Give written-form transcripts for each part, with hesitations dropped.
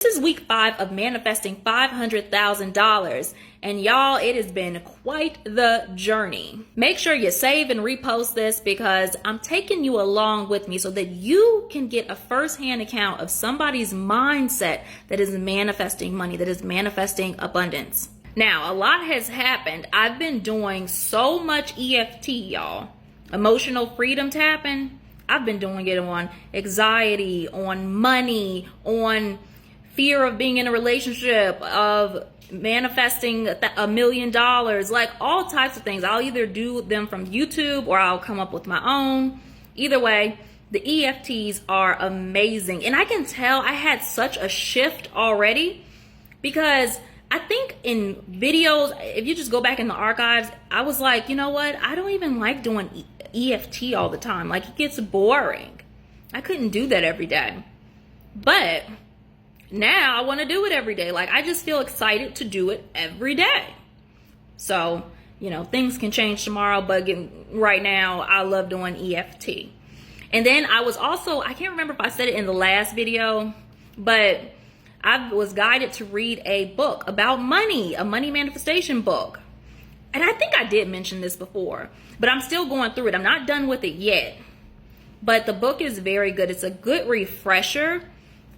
This is week 5 of manifesting $500,000, and y'all, it has been quite the journey. Make sure you save and repost this because I'm taking you along with me so that you can get a first-hand account of somebody's mindset that is manifesting money, that is manifesting abundance. Now, a lot has happened. I've been doing so much EFT, y'all. Emotional freedom tapping. I've been doing it on anxiety, on money, on fear of being in a relationship, of manifesting $1 million, like all types of things. I'll either do them from YouTube or I'll come up with my own. Either way, the EFTs are amazing. And I can tell I had such a shift already because I think in videos, if you just go back in the archives, I was like, you know what? I don't even like doing EFT all the time. Like, it gets boring. I couldn't do that every day. But now I want to do it every day. Like, I just feel excited to do it every day. So, you know, things can change tomorrow, but right now I love doing EFT. And then I was also, I can't remember if I said it in the last video, but I was guided to read a book about money, a money manifestation book. And I think I did mention this before, but I'm still going through it. I'm not done with it yet. But the book is very good. It's a good refresher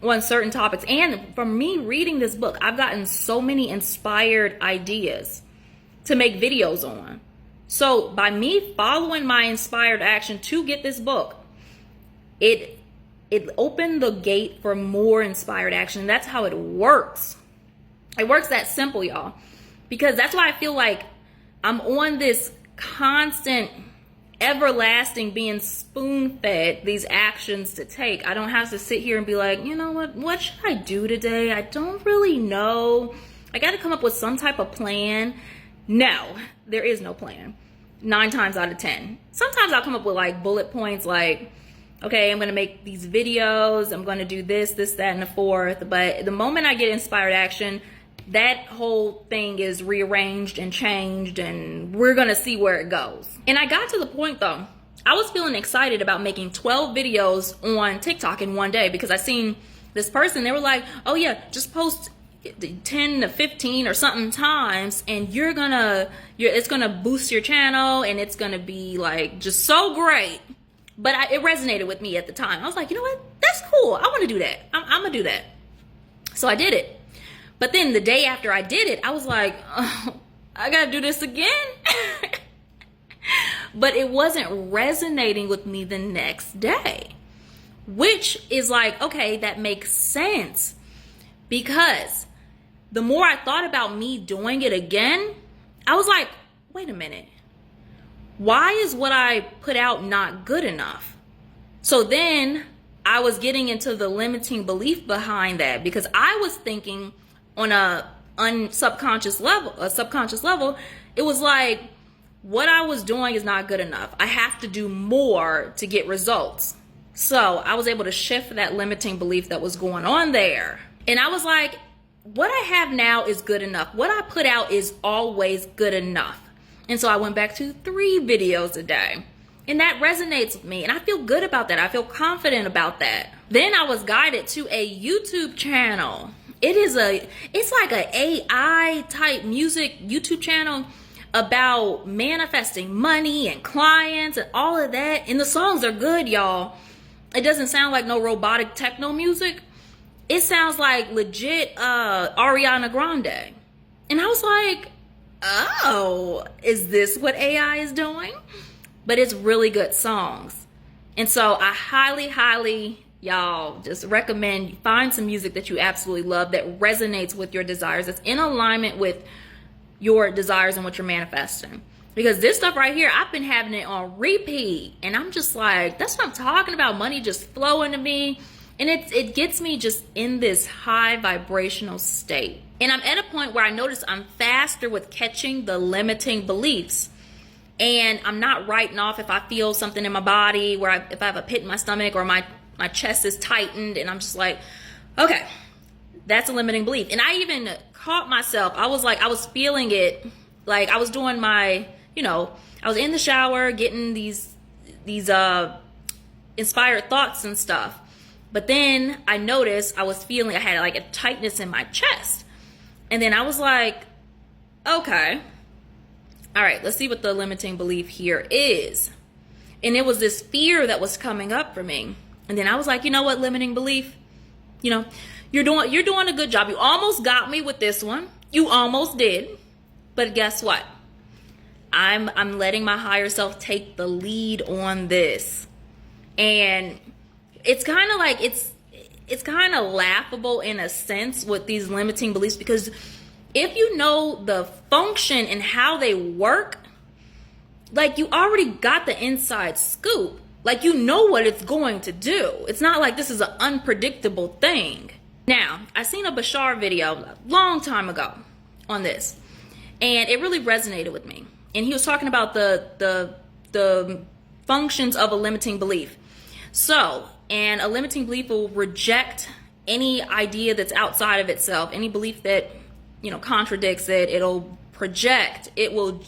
on certain topics. And from me reading this book, I've gotten so many inspired ideas to make videos on. So by me following my inspired action to get this book, it opened the gate for more inspired action. That's how it works. It works that simple, y'all. Because that's why I feel like I'm on this constant, everlasting, being spoon-fed these actions to take. I don't have to sit here and be like, you know what should I do today? I don't really know. I got to come up with some type of plan. No, there is no plan. 9 times out of 10. Sometimes I'll come up with like bullet points like, okay, I'm going to make these videos. I'm going to do this, that, and the fourth. But the moment I get inspired action, that whole thing is rearranged and changed, and we're going to see where it goes. And I got to the point, though, I was feeling excited about making 12 videos on TikTok in one day because I seen this person. They were like, oh, yeah, just post 10 to 15 or something times, and it's going to boost your channel, and it's going to be like just so great. But it resonated with me at the time. I was like, you know what? That's cool. I want to do that. I'm going to do that. So I did it. But then the day after I did it, I was like, oh, I got to do this again. But it wasn't resonating with me the next day, which is like, okay, that makes sense. Because the more I thought about me doing it again, I was like, wait a minute. Why is what I put out not good enough? So then I was getting into the limiting belief behind that because I was thinking on a subconscious level, it was like, what I was doing is not good enough. I have to do more to get results. So I was able to shift that limiting belief that was going on there. And I was like, what I have now is good enough. What I put out is always good enough. And so I went back to 3 videos a day. And that resonates with me. And I feel good about that. I feel confident about that. Then I was guided to a YouTube channel. It's like an AI type music YouTube channel about manifesting money and clients and all of that. And the songs are good, y'all. It doesn't sound like no robotic techno music. It sounds like legit Ariana Grande. And I was like, oh, is this what AI is doing? But it's really good songs. And so I highly, y'all, just recommend you find some music that you absolutely love that resonates with your desires, that's in alignment with your desires and what you're manifesting. Because this stuff right here, I've been having it on repeat. And I'm just like, that's what I'm talking about. Money just flowing to me. And it gets me just in this high vibrational state. And I'm at a point where I notice I'm faster with catching the limiting beliefs. And I'm not writing off if I feel something in my body, if I have a pit in my stomach or my chest is tightened. And I'm just like, okay, that's a limiting belief. And I even caught myself. I was feeling it. Like I was doing my, I was in the shower getting these inspired thoughts and stuff. But then I noticed I had like a tightness in my chest. And then I was like, okay, all right, let's see what the limiting belief here is. And it was this fear that was coming up for me. And then I was like, you know what, limiting belief, you know, you're doing a good job. You almost got me with this one. You almost did. But guess what? I'm letting my higher self take the lead on this. And it's kind of like, it's kind of laughable in a sense with these limiting beliefs, because if you know the function and how they work, like, you already got the inside scoop. Like, you know what it's going to do. It's not like this is an unpredictable thing. Now, I seen a Bashar video a long time ago on this, and it really resonated with me. And he was talking about the functions of a limiting belief. So, and a limiting belief will reject any idea that's outside of itself, any belief that, you know, contradicts it. It'll project, it will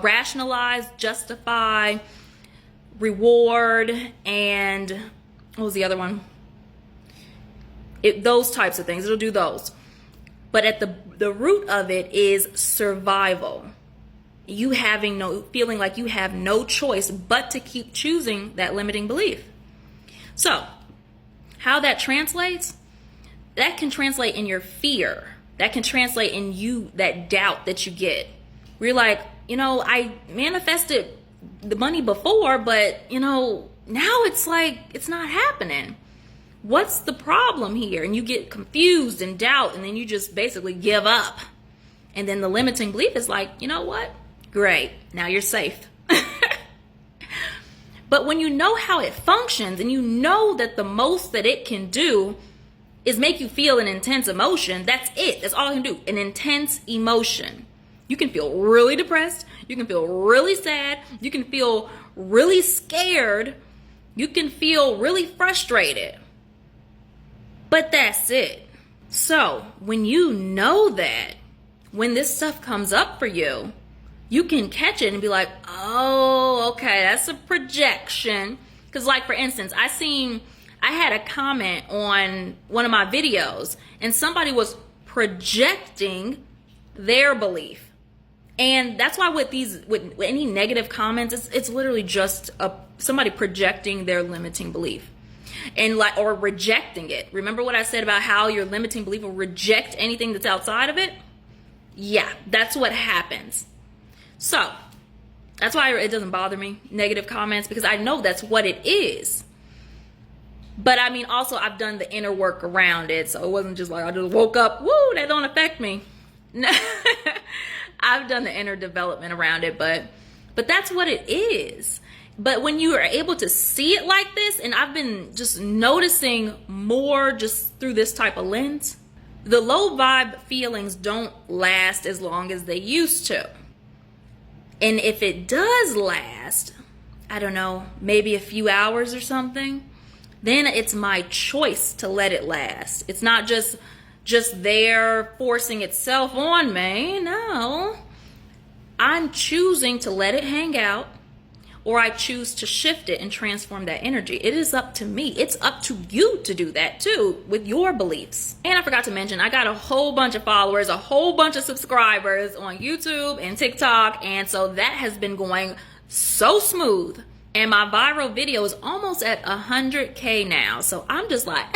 rationalize, justify, reward, and what was the other one? Those types of things. It'll do those. But at the root of it is survival. You feeling like you have no choice but to keep choosing that limiting belief. So, how that translates? That can translate in your fear. That can translate in you, that doubt that you get. Where you're like, you know, I manifested the money before, but, you know, now it's like, it's not happening. What's the problem here? And you get confused and doubt, and then you just basically give up. And then the limiting belief is like, you know what? Great. Now you're safe. But when you know how it functions, and you know that the most that it can do is make you feel an intense emotion, that's it. That's all it can do. An intense emotion. You can feel really depressed. You can feel really sad. You can feel really scared. You can feel really frustrated. But that's it. So when you know that, when this stuff comes up for you, you can catch it and be like, oh, okay, that's a projection. Because, like, for instance, I had a comment on one of my videos, and somebody was projecting their belief. And that's why with any negative comments, it's literally just somebody projecting their limiting belief. And or rejecting it. Remember what I said about how your limiting belief will reject anything that's outside of it? Yeah, that's what happens. So, that's why it doesn't bother me, negative comments, because I know that's what it is. But I mean, also, I've done the inner work around it, so it wasn't just like I just woke up, woo, that don't affect me. No, I've done the inner development around it, but that's what it is. But when you are able to see it like this, and I've been just noticing more just through this type of lens, the low vibe feelings don't last as long as they used to. And if it does last, I don't know, maybe a few hours or something, then it's my choice to let it last. It's not just there forcing itself on me. No, I'm choosing to let it hang out, or I choose to shift it and transform that energy. It is up to me. It's up to you to do that too with your beliefs. And I forgot to mention, I got a whole bunch of followers, a whole bunch of subscribers on YouTube and TikTok. And so that has been going so smooth. And my viral video is almost at 100K now. So I'm just like,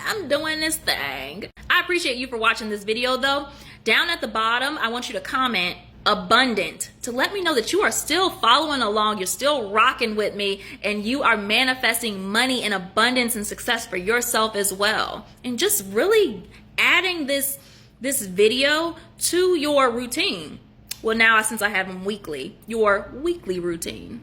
I'm doing this thing. I appreciate you for watching this video though. Down at the bottom, I want you to comment abundant to let me know that you are still following along, you're still rocking with me, and you are manifesting money and abundance and success for yourself as well. And just really adding this video to your routine. Well, now since I have them weekly, your weekly routine.